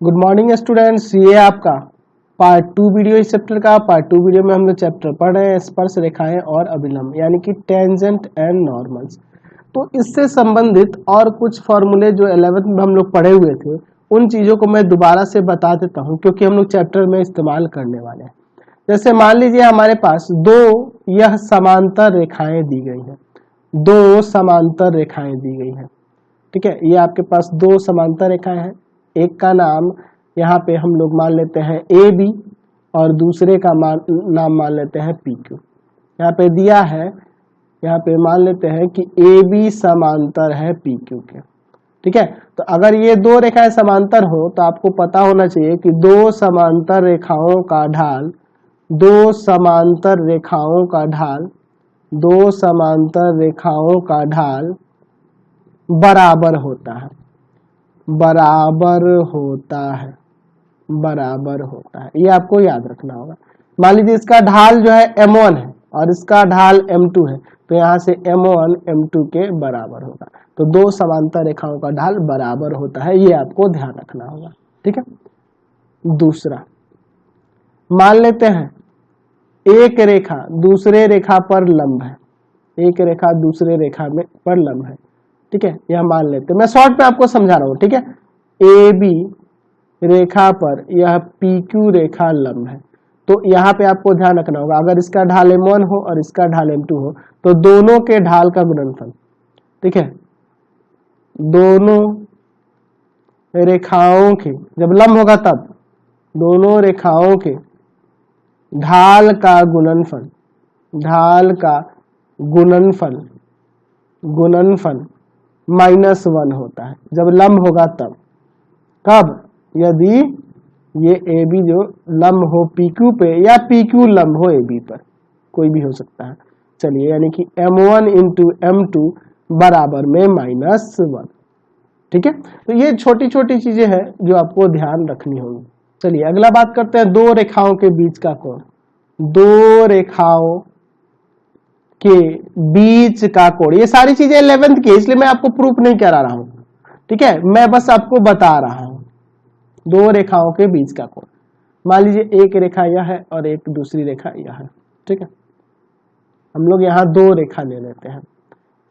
Good morning students, ये आपका part 2 video इस चैप्टर का। पार्ट 2 वीडियो में हम लोग चैप्टर पढ़ रहे हैं स्पर्श रेखाएं और अभिलंब यानी कि टेंजेंट एंड नॉर्मल्स। तो इससे संबंधित और कुछ फॉर्मूले जो 11th में हम लोग पढ़े हुए थे उन चीज़ों को मैं दोबारा से बता देता हूँ क्योंकि हम लोग चैप्टर में इस्तेमाल करने वाले हैं। जैसे मान लीजिए हमारे पास यह समांतर रेखाएं दी गई हैं, दो समांतर रेखाएं दी गई हैं। ठीक है, ये आपके पास दो समांतर रेखाएं हैं। एक का नाम यहाँ पे हम लोग मान लेते हैं ए बी और दूसरे का नाम मान लेते हैं पी क्यू। यहाँ पे दिया है, यहाँ पे मान लेते हैं कि ए बी समांतर है पी क्यू के। ठीक है, तो अगर ये दो रेखाएं समांतर हो तो आपको पता होना चाहिए कि दो समांतर रेखाओं का ढाल दो समांतर रेखाओं का ढाल दो समांतर रेखाओं का ढाल बराबर होता है, बराबर होता है, बराबर होता है। ये आपको याद रखना होगा। मान लीजिए इसका ढाल जो है m1 है और इसका ढाल m2 है, तो यहाँ से m1 m2 के बराबर होगा। तो दो समांतर रेखाओं का ढाल बराबर होता है, ये आपको ध्यान रखना होगा। ठीक है, दूसरा मान लेते हैं एक रेखा दूसरे रेखा पर लंब है, एक रेखा दूसरे रेखा में पर लंब है। ठीक है, यह मान लेते हैं, मैं शॉर्ट में आपको समझा रहा हूं। ठीक है, ए बी रेखा पर यह पी क्यू रेखा लंब है। तो यहाँ पे आपको ध्यान रखना होगा, अगर इसका ढाल m1 हो और इसका ढाल m2 हो तो दोनों के ढाल का गुणनफल, ठीक है, दोनों रेखाओं के जब लंब होगा तब दोनों रेखाओं के ढाल का गुणनफल, ढाल का गुणनफल गुणनफल -1 होता है जब लंब होगा तब। कब? यदि ये ए बी जो लंब हो पी क्यू पे या पी क्यू लंब हो ए बी पर, कोई भी हो सकता है। चलिए, यानी कि m1 इंटू m2 बराबर में -1। ठीक है, तो ये छोटी छोटी चीजें हैं जो आपको ध्यान रखनी होगी। चलिए अगला बात करते हैं दो रेखाओं के बीच का कोण। दो रेखाओं के बीच का कोण, ये सारी चीजें 11th की, इसलिए मैं आपको प्रूफ नहीं करा रहा हूं। ठीक है, मैं बस आपको बता रहा हूं दो रेखाओं के बीच का कोण। मान लीजिए एक रेखा यह है और एक दूसरी रेखा यह है। ठीक है, हम लोग यहां दो रेखा ले लेते हैं।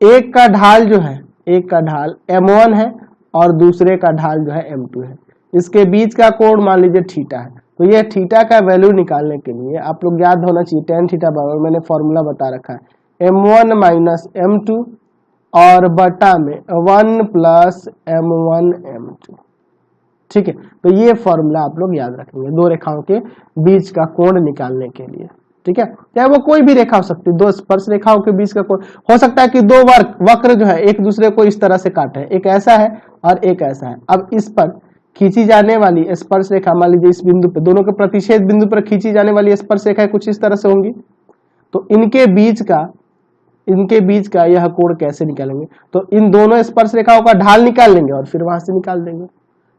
एक का ढाल जो है, एक का ढाल m1 है और दूसरे का ढाल जो है m2 है। इसके बीच का कोण मान लीजिए थीटा है। तो ये थीटा का वैल्यू निकालने के लिए आप लोग याद होना चाहिए tan थीटा बराबर, मैंने फॉर्मूला बता रखा है m1 माइनस m2 और बटा में 1 प्लस m1 m2। ठीक है, तो ये फॉर्मूला आप लोग याद रखेंगे दो रेखाओं के बीच का कोण निकालने के लिए। ठीक है, चाहे वो कोई भी रेखा हो सकती है, दो स्पर्श रेखाओं के बीच का कोण हो सकता है कि दो वक्र जो है एक दूसरे को इस तरह से काटे, एक ऐसा है और एक ऐसा है। अब इस पर खींची जाने वाली स्पर्श रेखा, मान लीजिए इस बिंदु पर, दोनों के प्रतिच्छेद बिंदु पर खींची जाने वाली स्पर्श रेखा कुछ इस तरह से होंगी। तो इनके बीच का यह कोण कैसे निकालेंगे? तो इन दोनों स्पर्श रेखाओं का ढाल निकाल लेंगे और फिर वहां से निकाल देंगे।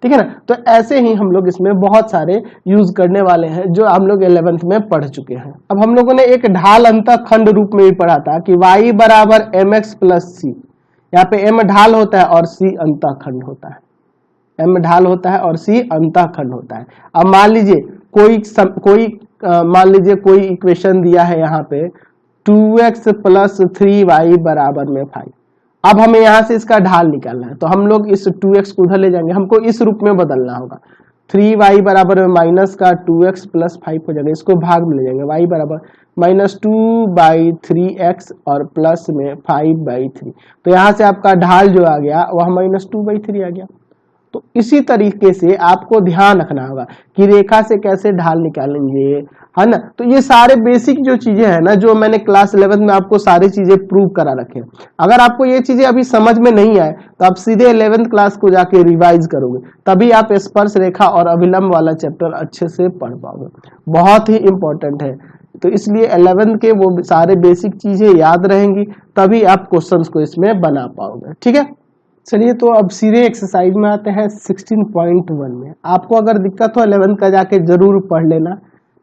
ठीक है ना, तो ऐसे ही हम लोग इसमें बहुत सारे यूज करने वाले हैं जो हम लोग 11th में पढ़ चुके हैं। अब हम लोगों ने एक ढाल अंतःखंड रूप में भी पढ़ा था कि y बराबर mx प्लस सी। यहाँ पे m ढाल होता है और c अंतःखंड होता है, m ढाल होता है और c अंतःखंड होता है। अब मान लीजिए कोई इक्वेशन दिया है यहाँ पे 2x प्लस 3y बराबर में 5। अब हमें यहां से इसका ढाल निकालना है, तो हम लोग इस 2x को उधर ले जाएंगे, हमको इस रूप में बदलना होगा। 3y बराबर में माइनस का 2x प्लस 5 हो जाएगा, इसको भाग में ले जाएंगे। y बराबर -2/3x और प्लस में 5/3। तो यहां से आपका ढाल जो आ गया वह -2/3 आ गया। तो इसी तरीके से आपको ध्यान रखना होगा कि रेखा से कैसे ढाल निकालेंगे, है ना। तो ये सारे बेसिक जो चीजें हैं ना, जो मैंने क्लास 11 में आपको सारी चीजें प्रूव करा रखे हैं। अगर आपको ये चीजें अभी समझ में नहीं आए तो आप सीधे 11th क्लास को जाके रिवाइज करोगे, तभी आप स्पर्श रेखा और अभिलंब वाला चैप्टर अच्छे से पढ़ पाओगे। बहुत ही इंपॉर्टेंट है, तो इसलिए 11th के वो सारे बेसिक चीजें याद रहेंगी, तभी आप क्वेश्चंस को इसमें बना पाओगे। ठीक है, चलिए तो अब सीधे एक्सरसाइज में आते हैं 16.1 में। आपको अगर दिक्कत हो 11th का जाके जरूर पढ़ लेना,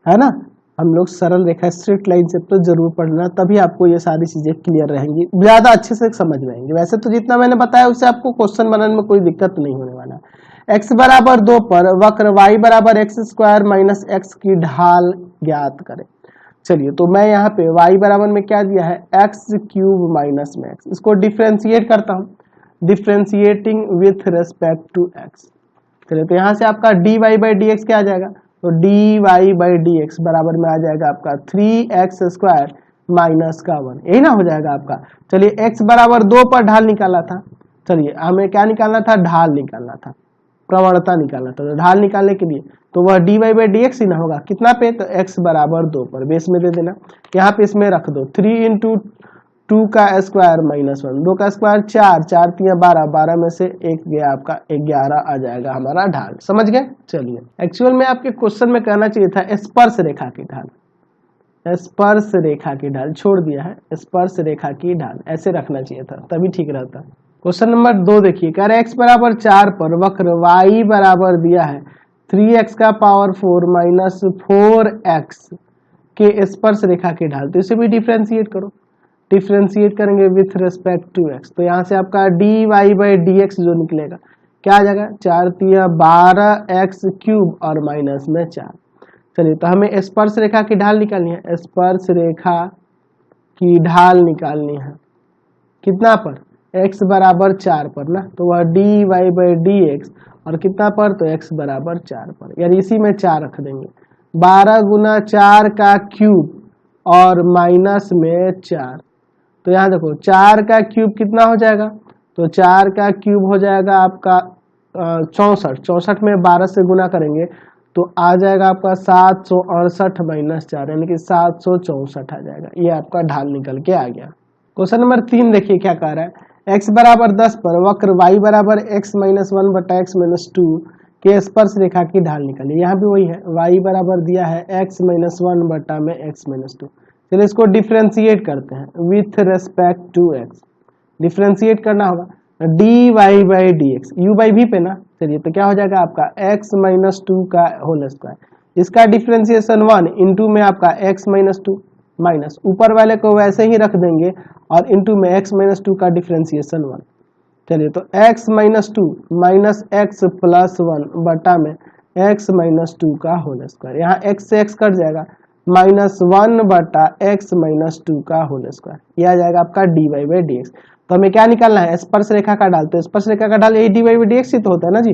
है ना। हम लोग सरल रेखा स्ट्रेट लाइन चैप्टर जरूर पढ़ना, तभी आपको ये सारी चीजें क्लियर रहेंगी, ज्यादा अच्छे से समझ में आएंगे। वैसे तो जितना मैंने बताया उससे आपको क्वेश्चन बनाने में कोई दिक्कत नहीं होने वाला। x बराबर 2 पर वक्र y बराबर एक्स स्क्वायर माइनस एक्स की ढाल ज्ञात करें। चलिए तो मैं यहाँ पे y बराबर में क्या दिया है, एक्स क्यूब माइनस में x, इसको डिफ्रेंशिएट करता हूँ, differentiating with respect to x। चलिए तो यहाँ से आपका dy बाई डी एक्स क्या आ जाएगा, तो dy बाई डी एक्स बराबर में आ जाएगा आपका 3x स्क्वायर माइनस का 1, यही ना हो जाएगा आपका। चलिए x बराबर 2 पर ढाल निकाला था, चलिए हमें क्या निकालना था, ढाल निकालना था, प्रवणता निकालना था। तो ढाल निकालने के लिए तो वह dy बाई डी एक्स ही ना होगा, कितना पे, तो x बराबर 2 पर, बेस में दे देना, यहाँ पे इसमें रख दो 3 इंटू 2 का स्क्वायर माइनस 1, 2 का स्क्वायर 4, 4 3 12, 12 में से एक गया आपका 11 आ जाएगा हमारा ढाल। समझ गए। चलिए एक्चुअल में आपके क्वेश्चन में कहना चाहिए था स्पर्श रेखा की ढाल, स्पर्श रेखा की ढाल छोड़ दिया है, स्पर्श रेखा की ढाल ऐसे रखना चाहिए था, तभी ठीक रहता। क्वेश्चन नंबर 2 देखिए, कह रहे x बराबर 4 पर वक्र y बराबर दिया है 3x का पावर 4 माइनस 4x के स्पर्श रेखा की ढाल, तो इसे भी डिफ्रेंशिएट करो, डिफ्रेंशिएट करेंगे विथ रिस्पेक्ट टू x, तो यहाँ से आपका dy बाई डी एक्स जो निकलेगा क्या आ जाएगा, 4 3 12 x क्यूब और माइनस में 4। चलिए तो हमें स्पर्श रेखा की ढाल निकालनी है, स्पर्श रेखा की ढाल निकालनी है कितना पर, x बराबर 4 पर ना, तो वह dy बाई डी एक्स और कितना पर, तो x बराबर 4 पर, यानी इसी में 4 रख देंगे, 12 गुना 4 का क्यूब और माइनस में 4। तो यहाँ देखो 4 का क्यूब कितना हो जाएगा, तो 4 का क्यूब हो जाएगा आपका 64, 64 में 12 से गुना करेंगे तो आ जाएगा आपका 768 माइनस 4, यानी कि 764 आ जाएगा। ये आपका ढाल निकल के आ गया। क्वेश्चन नंबर 3 देखिए क्या कह रहा है, x बराबर 10 पर वक्र y बराबर x माइनस 1 बटा x माइनस 2 के स्पर्श रेखा की ढाल निकालिए। यहाँ भी वही है, y बराबर दिया है x माइनस 1 बटा में x माइनस 2। चलिए इसको डिफ्रेंशिएट करते हैं with respect to x, differentiate करना होगा dy by d x, u by v पे ना। चलिए तो क्या हो जाएगा आपका x माइनस 2 का होल स्क्वायर, इसका डिफ्रेंशिएशन 1 इंटू में आपका x माइनस 2 माइनस ऊपर वाले को वैसे ही रख देंगे और इंटू में x माइनस 2 का डिफ्रेंशिएशन 1। चलिए तो x minus 2 minus x plus 1 बटा में x माइनस 2 का होल स्क्वायर, यहाँ x से x कट जाएगा, माइनस 1 बटा x माइनस 2 का होल स्क्वायर, यह आ जाएगा आपका dy बाई डी एक्स। तो हमें क्या निकालना है, स्पर्श रेखा का ढाल, तो स्पर्श रेखा का ढाल यही dy बाई डी एक्स ही तो होता है ना जी,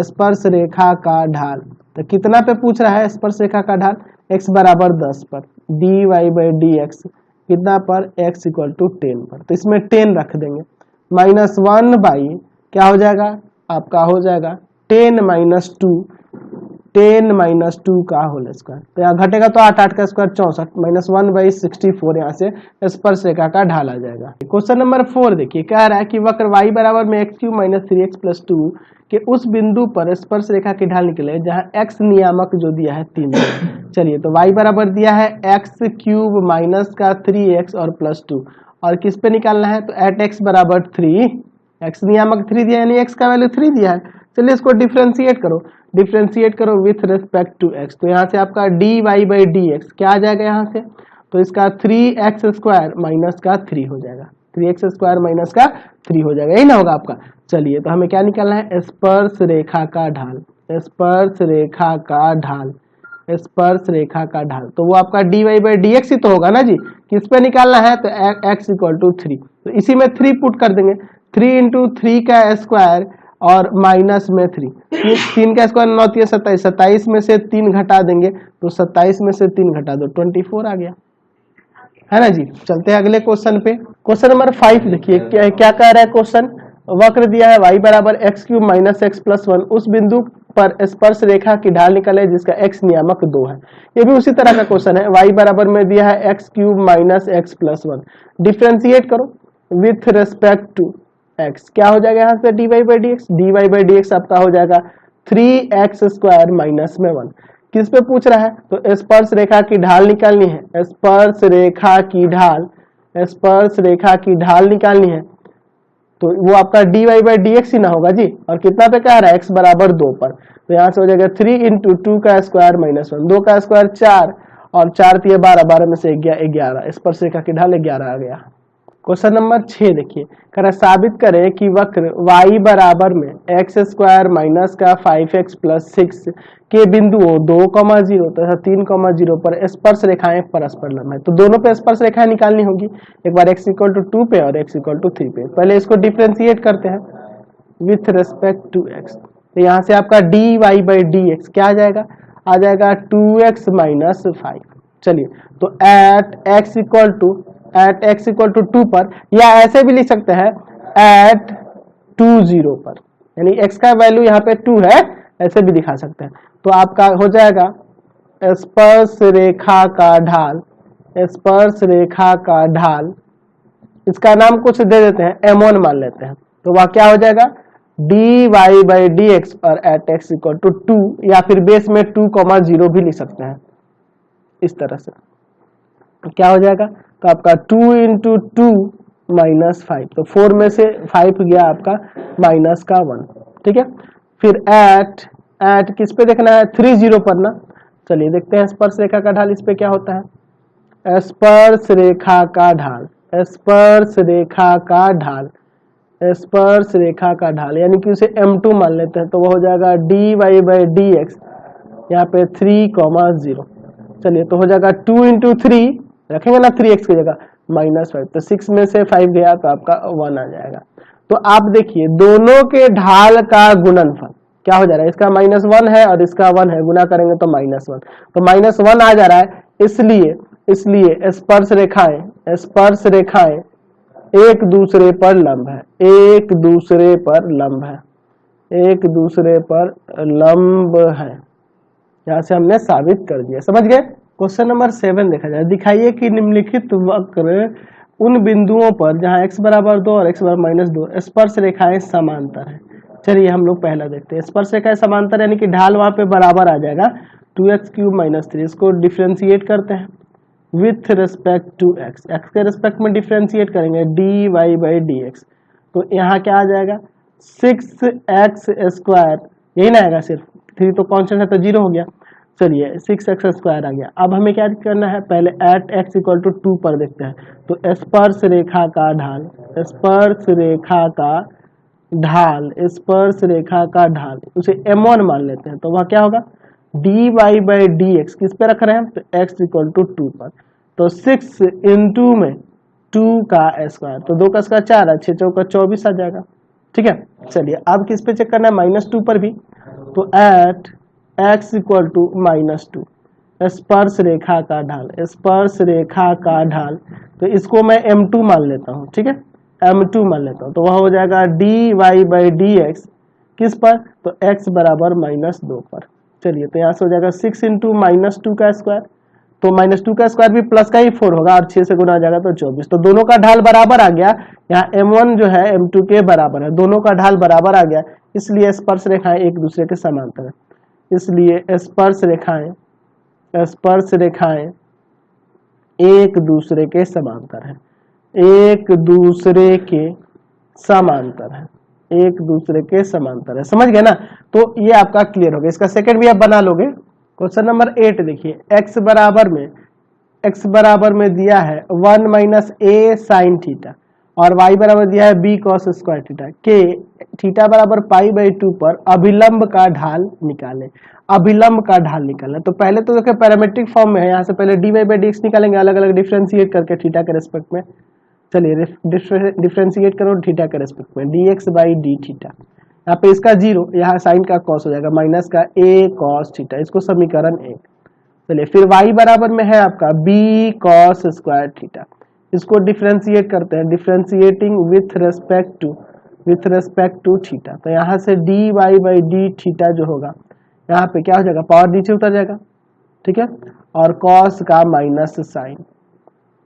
स्पर्श रेखा का ढाल। तो कितना पे पूछ रहा है स्पर्श रेखा का ढाल, x बराबर 10 पर dy बाई डी एक्स कितना पर, x इक्वल टू 10 पर, तो इसमें 10 रख देंगे, माइनस 1 बाई क्या हो जाएगा आपका, हो जाएगा 10 माइनस 2, 10 माइनस 2 का होल स्क्वायर, तो यहाँ घटेगा तो 8 8 का स्क्वायर 64 माइनस 1 बाई 64, यहाँ से स्पर्श रेखा का ढाल आ जाएगा। क्वेश्चन नंबर 4 देखिए, कह रहा है कि वक्र y बराबर में x cube minus 3x plus 2 के उस बिंदु पर स्पर्श रेखा की ढाल निकले जहाँ x नियामक जो दिया है 3। चलिए तो y बराबर दिया है x क्यूब माइनस का 3x और प्लस 2, और किस पे निकालना है, तो एट x बराबर 3, x नियामक 3 दिया यानी x का वैल्यू 3 दिया है। चलिए इसको डिफ्रेंशिएट करो, डिफ्रेंशिएट करो विथ रिस्पेक्ट टू x, तो यहाँ से आपका dy बाई डी एक्स क्या आ जाएगा यहाँ से, तो इसका 3x स्क्वायर माइनस का 3 हो जाएगा, 3x स्क्वायर माइनस का 3 हो जाएगा, यही ना होगा आपका। चलिए तो हमें क्या निकालना है, स्पर्श रेखा का ढाल, स्पर्श रेखा का ढाल, स्पर्श रेखा का ढाल, तो वो आपका dy बाई डी एक्स ही तो होगा ना जी, किस पे निकालना है, तो x इक्वल टू 3, तो इसी में 3 पुट कर देंगे, 3 इंटू 3 का स्क्वायर और माइनस में 3, 3 का स्क्वायर 9 3 27, 27 में से 3 घटा देंगे तो 27 में से 3 घटा दो 24 आ गया, है ना जी। चलते हैं अगले क्वेश्चन पे। क्वेश्चन नंबर 5 देखिए क्या कह रहा है क्वेश्चन, वक्र दिया है y बराबर x cube minus x plus 1, उस बिंदु पर स्पर्श रेखा की ढाल निकाले जिसका x नियामक 2 है। ये भी उसी तरह का क्वेश्चन है, y बराबर में दिया है x cube minus x plus 1, differentiate करो विथ रिस्पेक्ट टू x, क्या हो जाएगा यहाँ से dy by d x, dy by d x आपका हो जाएगा 3x स्क्वायर माइनस में 1। किस पे पूछ रहा है, तो स्पर्श रेखा की ढाल निकालनी है, स्पर्श रेखा की ढाल, स्पर्श रेखा की ढाल निकालनी है, तो वो आपका dy बाई डी एक्स ही ना होगा जी, और कितना पे कह रहा है x बराबर 2 पर, तो यहाँ से हो जाएगा 3 इंटू 2 का स्क्वायर माइनस 1, 2 का स्क्वायर 4 और 4 3 12, 12 में से 11, स्पर्श रेखा की ढाल 11 आ गया। क्वेश्चन नंबर 6 देखिए, कह रहा है साबित करें कि वक्र y बराबर में एक्स स्क्वायर माइनस का 5x प्लस 6 के बिंदुओं 2,0 तथा 3,0 पर स्पर्श रेखाएं परस्पर लंब है। तो दोनों पे स्पर्श रेखाएं निकालनी होगी, एक बार x इक्वल टू 2 पे और x इक्वल टू 3 पे। पहले इसको डिफ्रेंशिएट करते हैं विथ रेस्पेक्ट टू x। तो यहाँ से आपका dy बाई dx क्या आ जाएगा, 2x माइनस 5। चलिए, तो एट x इक्वल टू 2 पर, या ऐसे भी लिख सकते हैं एट 2 0 पर, यानी x का वैल्यू यहाँ पे 2 है, ऐसे भी दिखा सकते हैं। तो आपका हो जाएगा स्पर्श रेखा का ढाल, इसका नाम कुछ दे देते हैं, m1 मान लेते हैं। तो वह क्या हो जाएगा dy बाई dx और एट x इक्वल टू 2, या फिर बेस में 2,0 भी लिख सकते हैं इस तरह से। क्या हो जाएगा, तो आपका 2 इंटू 2 माइनस 5, तो 4 में से 5 गया आपका माइनस का 1। ठीक है, फिर एट किस पे देखना है, 3 0 पर ना। चलिए देखते हैं स्पर्श रेखा का ढाल इस पे क्या होता है। स्पर्श रेखा का ढाल यानी कि उसे m2 मान लेते हैं, तो वो हो जाएगा dy बाई dx, यहाँ पे 3,0। चलिए, तो हो जाएगा 2 इंटू 3 रखेंगे ना 3x की जगह माइनस 5, तो 6 में से 5 गया तो आपका 1 आ जाएगा। तो आप देखिए दोनों के ढाल का गुणनफल क्या हो जा रहा है, इसका -1 है और इसका 1 है, गुना करेंगे तो -1, तो -1 आ जा रहा है। इसलिए स्पर्श रेखाएं एक दूसरे पर लंब है। यहां से हमने साबित कर दिया, समझ गए। क्वेश्चन नंबर 7 देखा जाए, दिखाइए कि निम्नलिखित वक्र उन बिंदुओं पर जहां x बराबर 2 और x बराबर -2 स्पर्श रेखाएं समांतर है। चलिए हम लोग पहला देखते हैं, स्पर्श रेखाएं समांतर यानी कि ढाल वहां पे बराबर आ जाएगा 2x³ - 3। इसको डिफ्रेंशिएट करते हैं विथ रिस्पेक्ट टू x के रिस्पेक्ट में डिफ्रेंशिएट करेंगे dy बाई dx। तो यहाँ क्या आ जाएगा 6x², यही ना आएगा, सिर्फ 3 तो कॉन्स्टेंट है तो 0 हो गया। चलिए 6x² आ गया। अब हमें क्या करना है, पहले एट x इक्वल टू 2 पर देखते हैं। तो स्पर्श रेखा का ढाल उसे m1 मान लेते हैं, तो वह क्या होगा dy बाई dx, किस पे रख रहे हैं, तो x इक्वल टू 2 पर। तो 6 इंटू में 2 का स्क्वायर, तो 2 का स्क्वायर 4 है, 6 चौका 24 आ जाएगा। ठीक है, चलिए अब किस पे चेक करना है, -2 पर भी। तो एट x इक्वल टू -2 स्पर्श रेखा का ढाल, तो इसको मैं m2 मान लेता हूँ। ठीक है, m2 मान लेता हूँ, तो वह हो जाएगा dy बाई dx किस पर, तो x बराबर -2 पर। चलिए, तो यहाँ से हो जाएगा 6 इंटू -2 का स्क्वायर, तो -2 का स्क्वायर भी प्लस का ही 4 होगा और 6 से गुना आ जाएगा तो 24। तो दोनों का ढाल बराबर आ गया, यहाँ m1 जो है m2 के बराबर है, दोनों का ढाल बराबर आ गया, इसलिए स्पर्श रेखाएं एक दूसरे के समांतर है। इसलिए स्पर्श रेखाएं एक दूसरे के समांतर है, समझ गए ना। तो ये आपका क्लियर हो गया, इसका सेकंड भी आप बना लोगे। क्वेश्चन नंबर 8 देखिए, x बराबर में दिया है 1 - a sin थीटा और y बराबर दिया है b cos स्क्वायर थीटा के थीटा बराबर π/2 पर अभिलंब का ढाल निकाले। तो पहले तो देखिए पैरामेट्रिक फॉर्म में है, यहाँ से पहले dy बाई dx निकालेंगे अलग अलग डिफ्रेंशिएट करके थीटा के रेस्पेक्ट में। चलिए डिफ्रेंशिएट करो थीटा के रेस्पेक्ट में, dx बाई डी थीटा, यहाँ पे इसका 0, यहाँ साइन का cos हो जाएगा माइनस का a cos थीटा, इसको समीकरण 1। चलिए फिर y बराबर में है आपका b cos स्क्वायर थीटा, इसको डिफ्रेंशिएट करते हैं, differentiating with respect to theta. तो यहाँ से dy बाई डी थीटा जो होगा, यहाँ पे क्या हो जाएगा, पावर नीचे उतर जाएगा। ठीक है, और cos का माइनस साइन,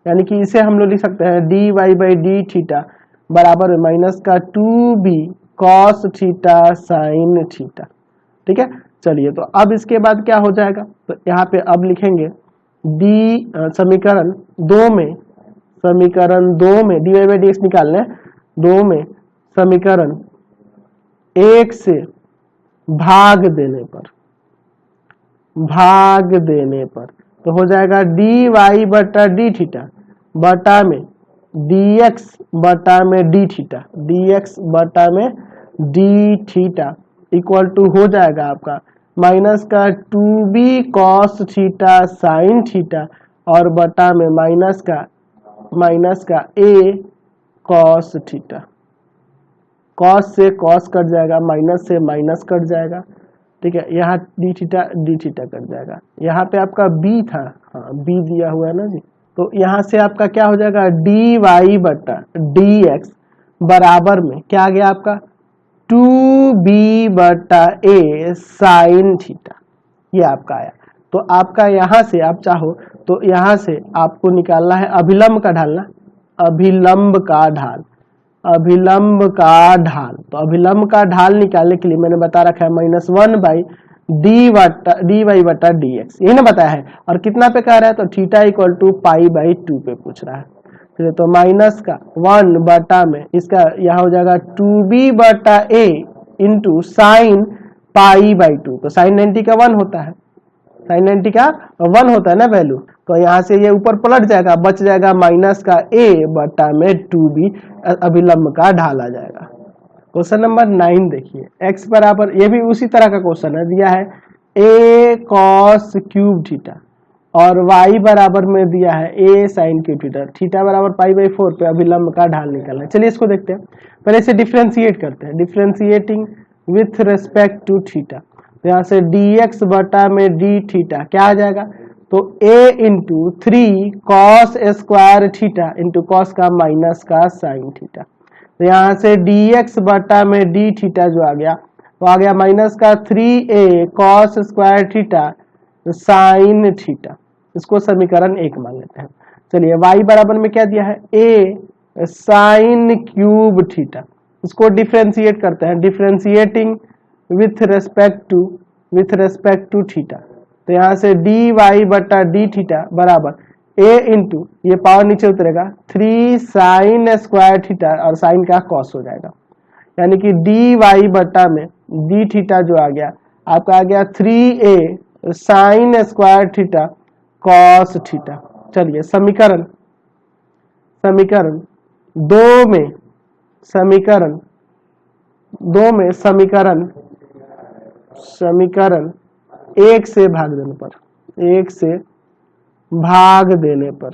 यानी कि इसे हम लोग लिख सकते हैं dy बाई डी थीटा बराबर में माइनस का 2b cos theta sine theta. ठीक है, चलिए तो अब इसके बाद क्या हो जाएगा, तो यहाँ पे अब लिखेंगे समीकरण 2 में dy बाई dx निकालना है, 2 में समीकरण 1 से भाग देने पर तो हो जाएगा dy बटा डी थीटा बटा में dx बटा में d थीटा, dx बटा में d थीटा इक्वल टू हो जाएगा आपका माइनस का 2b cos theta sine theta और बटा में माइनस का a cos थीटा। cos से cos कट जाएगा, माइनस से माइनस कट जाएगा, ठीक है। यहाँ d थीटा कट जाएगा। यहाँ पे आपका b था, हाँ b दिया हुआ है ना जी, तो यहाँ से आपका क्या हो जाएगा dy बटा dx बराबर में क्या आ गया आपका 2b बटा a साइन थीटा, ये आपका आया। तो आपका यहाँ से आप चाहो तो यहाँ से आपको निकालना है अभिलंब का ढाल ना, अभिलंब का ढाल, अभिलंब का ढाल। तो अभिलंब का ढाल निकालने के लिए मैंने बता रखा है -1 बाई dy बटा dx, यही ना बताया है। और कितना पे कह रहा है तो थीटा इक्वल टू π/2 पे पूछ रहा है। तो माइनस का 1 बटा में इसका यहाँ हो जाएगा 2b बटा a इंटू साइन π/2। तो साइन 90 का 1 होता है, साइन 90 का 1 होता है ना वैल्यू। तो यहाँ से ये ऊपर पलट जाएगा, बच जाएगा माइनस का a बटा में 2b, अभिलंब का ढाल आ जाएगा। क्वेश्चन नंबर 9 देखिए, x बराबर, ये भी उसी तरह का क्वेश्चन है, दिया है a cos क्यूब थीटा और y बराबर में दिया है a sine cube theta, theta बराबर π/4 पे अभिलंब का ढाल निकालना है। चलिए इसको देखते हैं, पहले इसे डिफ्रेंशिएट करते हैं, differentiating with respect to theta. तो यहाँ से dx बटा में d थीटा क्या आ जाएगा तो a into 3 cos square theta into cos का माइनस का साइन थीटा। तो यहाँ से dx बटा में d थीटा जो आ गया वो आ गया माइनस का 3a cos square theta sine theta. इसको समीकरण 1 मान लेते हैं। चलिए y बराबर में क्या दिया है a साइन क्यूब थीटा, इसको डिफ्रेंशिएट करते हैं, differentiating with respect to theta. तो यहाँ से dy बटा d थीटा बराबर a इंटू, ये पावर नीचे उतरेगा 3 साइन स्क्वायर थीटा और साइन का कॉस हो जाएगा, यानी कि dy बटा में d थीटा जो आ गया आपका आ गया 3a sign square theta cos theta. चलिए समीकरण समीकरण 1 से भाग देने पर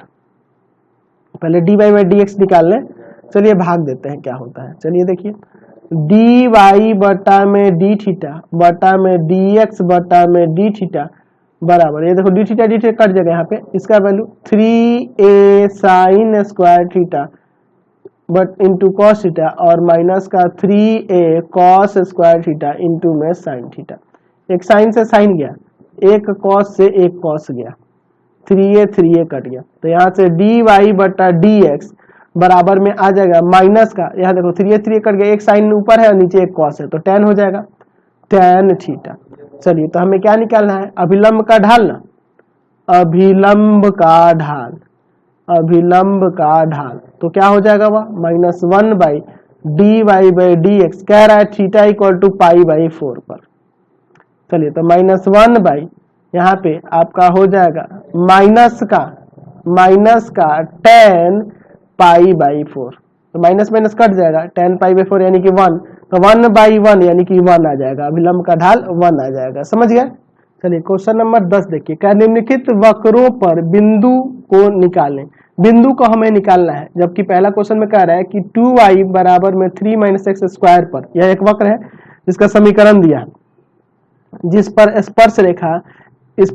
पहले dy बाई dx निकाल लें। चलिए भाग देते हैं क्या होता है। चलिए देखिए dy बटा में d थीटा बटा में dx बटा में d थीटा बराबर, ये देखो d थीटा कट जाएगा, यहाँ पे इसका value 3a sign square theta but into cos theta और माइनस का 3a cos square theta into में साइन थीटा। एक साइन से साइन गया, एक कॉस से एक कॉस गया, 3a कट गया। तो यहाँ से dy बटा dx बराबर में आ जाएगा माइनस का, यहाँ देखो 3a कट गया, एक साइन ऊपर है और नीचे एक कॉस है, तो tan हो जाएगा tan थीटा। चलिए तो हमें क्या निकालना है अभिलंब का ढाल ना, अभिलंब का ढाल। तो क्या हो जाएगा वह -1 बाई dy बाई dx, कह रहा है थीटा इक्वल टू π/4 पर। चलिए तो -1 बाई यहाँ पे आपका हो जाएगा माइनस का tan π/4, तो माइनस कट जाएगा, tan π/4 यानी कि 1, तो 1/1 यानी कि 1 आ जाएगा, अभिलंब का ढाल 1 आ जाएगा, समझ गया। चलिए क्वेश्चन नंबर 10 देखिए, क्या निम्नलिखित वक्रों पर बिंदु को निकालें। बिंदु को हमें निकालना है, जबकि पहला क्वेश्चन में कह रहा है कि 2y बराबर में 3 - x स्क्वायर पर, यह एक वक्र है जिसका समीकरण दिया, जिस पर स्पर्श रेखा इस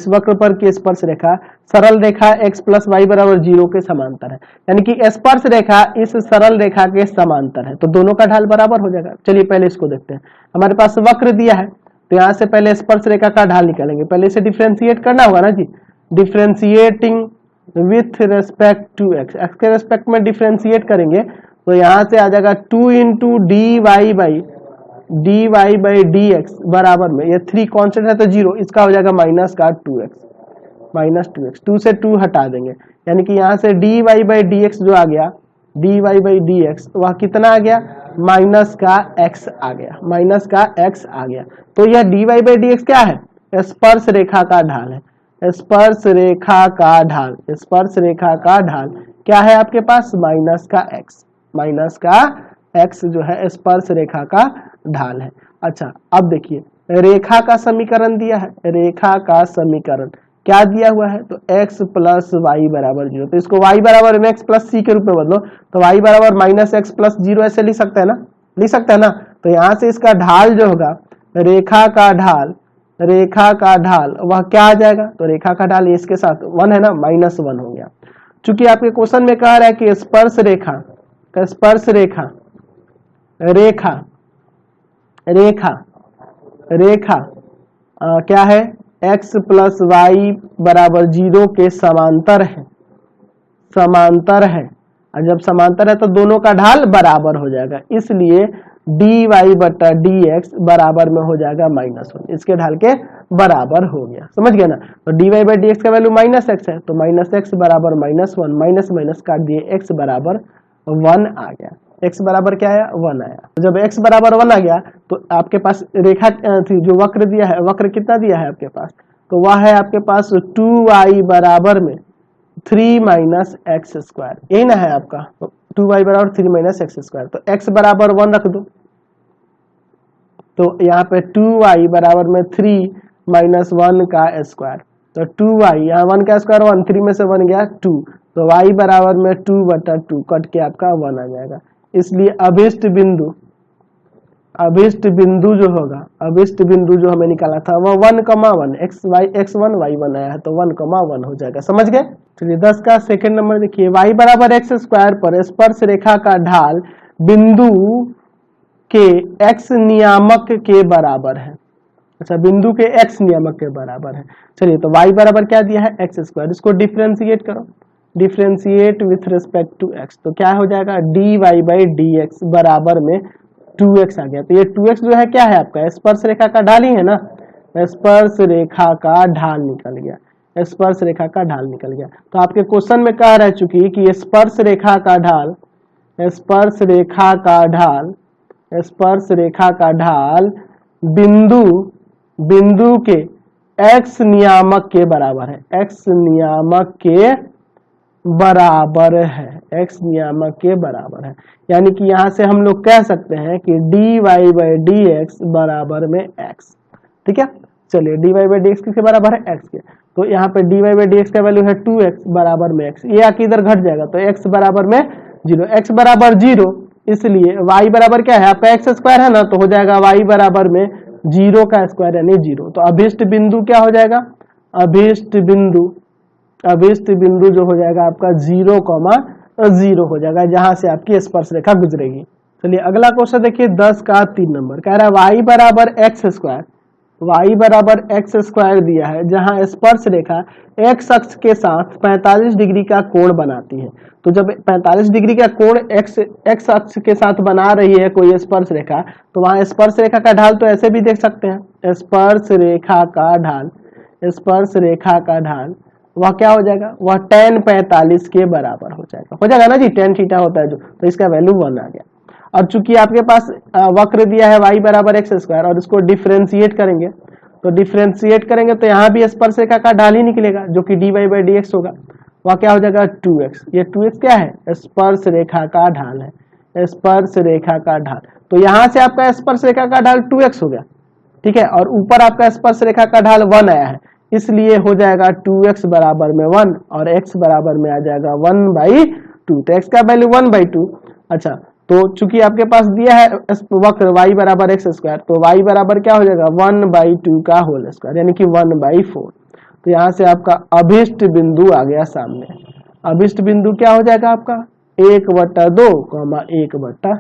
वक्र पर की स्पर्श रेखा सरल रेखा x + y = 0 के समांतर है, यानी कि स्पर्श रेखा इस सरल रेखा के समांतर है, तो दोनों का ढाल बराबर हो जाएगा। चलिए पहले इसको देखते हैं, हमारे पास वक्र दिया है तो यहाँ से पहले स्पर्श रेखा का ढाल निकालेंगे, पहले इसे डिफ्रेंशिएट करना होगा ना जी, differentiating with respect to x, के रेस्पेक्ट में डिफ्रेंशिएट करेंगे तो यहाँ से आ जाएगा 2 × dy बाई dx बराबर में, ये 3 कांस्टेंट है तो 0, इसका हो जाएगा माइनस का 2x, 2 से 2 हटा देंगे, यानी कि यहाँ से dy बाई dx जो आ गया, dy बाई dx वह कितना आ गया माइनस का x आ गया, तो यह dy बाई dx क्या है, स्पर्श रेखा का ढाल है, स्पर्श रेखा का ढाल क्या है आपके पास, माइनस का एक्स, माइनस का एक्स जो है स्पर्श रेखा का ढाल है। अच्छा अब देखिए रेखा का समीकरण दिया है, रेखा का समीकरण क्या दिया हुआ है, तो x प्लस वाई बराबर 0, तो इसको y बराबर mx प्लस सी के रूप में बदलो, तो y बराबर माइनस एक्स प्लस 0 ऐसे लिख सकते हैं ना, लिख सकते हैं ना। तो यहाँ से इसका ढाल जो होगा, रेखा का ढाल, रेखा का ढाल वह क्या आ जाएगा, तो रेखा का ढाल इसके साथ 1 है ना, -1 हो गया। चूंकि आपके क्वेश्चन में कह रहा है कि स्पर्श रेखा, स्पर्श रेखा, रेखा, रेखा, रेखा क्या है, x प्लस वाई बराबर 0 के समांतर है, समांतर है। और जब समांतर है तो दोनों का ढाल बराबर हो जाएगा, इसलिए dy बटा dx बराबर में हो जाएगा -1, इसके ढाल के बराबर हो गया, समझ गया ना। तो dy बाई dx का वैल्यू -x है, तो -x बराबर -1, माइनस माइनस काट दिए, x बराबर 1 आ गया, x बराबर क्या आया, 1 आया। तो जब x बराबर 1 आ गया तो आपके पास रेखा थी, जो वक्र दिया है, वक्र कितना दिया है आपके पास, तो वह है आपके पास 2y बराबर में 3 माइनस एक्स स्क्वायर, यही ना है आपका, तो 2y बराबर 3 माइनस एक्स स्क्वायर, तो x बराबर 1 रख दो, तो यहाँ पे 2y बराबर में 3 माइनस 1 का स्क्वायर, तो 2y, यहाँ 1 का स्क्वायर 1, 3 में से 1 गया 2, तो y बराबर में 2 बटा 2 कट के आपका 1 आ जाएगा। इसलिए अभिष्ट बिंदु, अभिष्ट बिंदु जो होगा, अभिष्ट बिंदु जो हमें निकाला था वह 1,1 x1 y1 आया है, तो 1,1 हो जाएगा, समझ गए। चलिए 10 का सेकंड नंबर देखिए, y बराबर एक्स स्क्वायर पर स्पर्श रेखा का ढाल बिंदु के x नियामक के बराबर है। अच्छा बिंदु के x नियामक के बराबर है। चलिए तो y बराबर क्या दिया है, एक्स स्क्वायर, इसको डिफ्रेंशिएट करो, differentiate with respect to x, तो क्या हो जाएगा, dy बाई dx बराबर में 2x आ गया। तो ये 2x जो है क्या है आपका, स्पर्श रेखा का ढाल ही है ना, स्पर्श रेखा का ढाल निकल गया, स्पर्श रेखा का ढाल निकल गया। तो आपके क्वेश्चन में कह रहा है चूंकि कि स्पर्श रेखा का ढाल, स्पर्श रेखा का ढाल, स्पर्श रेखा का ढाल बिंदु, बिंदु के x नियामक के बराबर है, x नियामक के बराबर है, x नियामक के बराबर है। यानी कि यहां से हम लोग कह सकते हैं कि dy बाई dx बराबर में x, ठीक है। चलिए dy बाई dx किसके बराबर है, x के, तो यहाँ पे dy बाई dx का वैल्यू है 2x बराबर में x, ये आके इधर घट जाएगा, तो x बराबर में 0, x बराबर 0, इसलिए y बराबर क्या है आपका x स्क्वायर है ना, तो हो जाएगा y बराबर में 0 का स्क्वायर यानी 0। तो अभिष्ट बिंदु क्या हो जाएगा, अभिष्ट बिंदु, अभिष्ट बिंदु जो हो जाएगा आपका 0,0 हो जाएगा, जहां से आपकी स्पर्श रेखा गुजरेगी। चलिए अगला क्वेश्चन देखिए 10 का 3 नंबर, कह रहा है y बराबर एक्स स्क्वायर, y बराबर एक्स स्क्वायर दिया है, जहां स्पर्श रेखा x अक्ष के साथ 45 डिग्री का कोण बनाती है। तो जब 45 डिग्री का कोण x अक्ष के साथ बना रही है कोई स्पर्श रेखा, तो वहां स्पर्श रेखा का ढाल तो ऐसे भी देख सकते हैं, स्पर्श रेखा का ढाल, स्पर्श रेखा का ढाल वह क्या हो जाएगा, वह tan 45 के बराबर हो जाएगा ना जी, tan थीटा होता है जो, तो इसका वैल्यू 1 आ गया। और चूंकि आपके पास वक्र दिया है y बराबर एक्स स्क्वायर, और इसको डिफ्रेंशिएट करेंगे, तो डिफ्रेंशिएट करेंगे तो यहाँ भी स्पर्श रेखा का ढाल ही निकलेगा, जो कि dy बाई dx होगा, वह क्या हो जाएगा 2x। ये 2x क्या है, स्पर्श रेखा का ढाल है, स्पर्श रेखा का ढाल। तो यहाँ से आपका स्पर्श रेखा का ढाल 2x हो गया, ठीक है, और ऊपर आपका स्पर्श रेखा का ढाल 1 आया है, इसलिए हो जाएगा 2x बराबर में 1 और x बराबर में आ जाएगा 1/2, तो x का वैल्यू 1/2। अच्छा तो चूंकि आपके पास दिया है वक्र y बराबर एक्स स्क्वायर, तो y बराबर क्या हो जाएगा 1/2 का होल स्क्वायर यानी कि 1/4। तो यहाँ से आपका अभिष्ट बिंदु आ गया सामने, अभिष्ट बिंदु क्या हो जाएगा आपका 1/2, 1/4।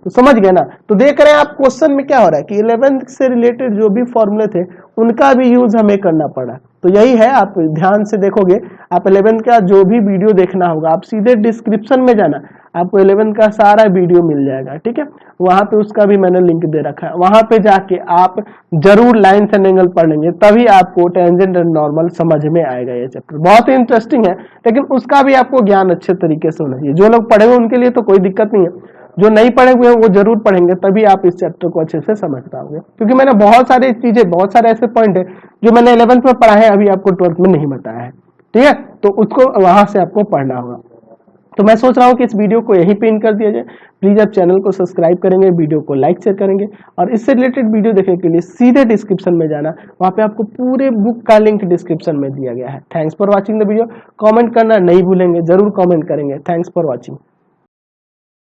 तो समझ गए ना। तो देख रहे हैं आप क्वेश्चन में क्या हो रहा है कि 11th से रिलेटेड जो भी फॉर्मूले थे उनका भी यूज हमें करना पड़ा। तो यही है, आप ध्यान से देखोगे, आप 11th का जो भी वीडियो देखना होगा आप सीधे डिस्क्रिप्शन में जाना, आपको 11th का सारा वीडियो मिल जाएगा, ठीक है, वहां पे उसका भी मैंने लिंक दे रखा है, वहां पे जाके आप जरूर लाइन्स एंड एंगल पढ़ लेंगे, तभी आपको टेंजेंट एंड नॉर्मल समझ में आएगा। ये चैप्टर बहुत ही इंटरेस्टिंग है, लेकिन उसका भी आपको ज्ञान अच्छे तरीके से होना चाहिए। जो लोग पढ़े हुए उनके लिए तो कोई दिक्कत नहीं है, जो नहीं पढ़े हुए हैं वो जरूर पढ़ेंगे, तभी आप इस चैप्टर को अच्छे से समझ पाओगे। क्योंकि मैंने बहुत सारी चीजें, बहुत सारे ऐसे पॉइंट है जो मैंने 11th में पढ़ा है, अभी आपको 12th में नहीं बताया है, ठीक है, तो उसको वहां से आपको पढ़ना होगा। तो मैं सोच रहा हूँ कि इस वीडियो को यहीं पे एंड कर दिया जाए। प्लीज आप चैनल को सब्सक्राइब करेंगे, वीडियो को लाइक शेयर करेंगे और इससे रिलेटेड वीडियो देखने के लिए सीधे डिस्क्रिप्शन में जाना, वहां पे आपको पूरे बुक का लिंक डिस्क्रिप्शन में दिया गया है। Thanks for watching the video. Comment करना नहीं भूलेंगे, जरूर कमेंट करेंगे। Thanks for watching.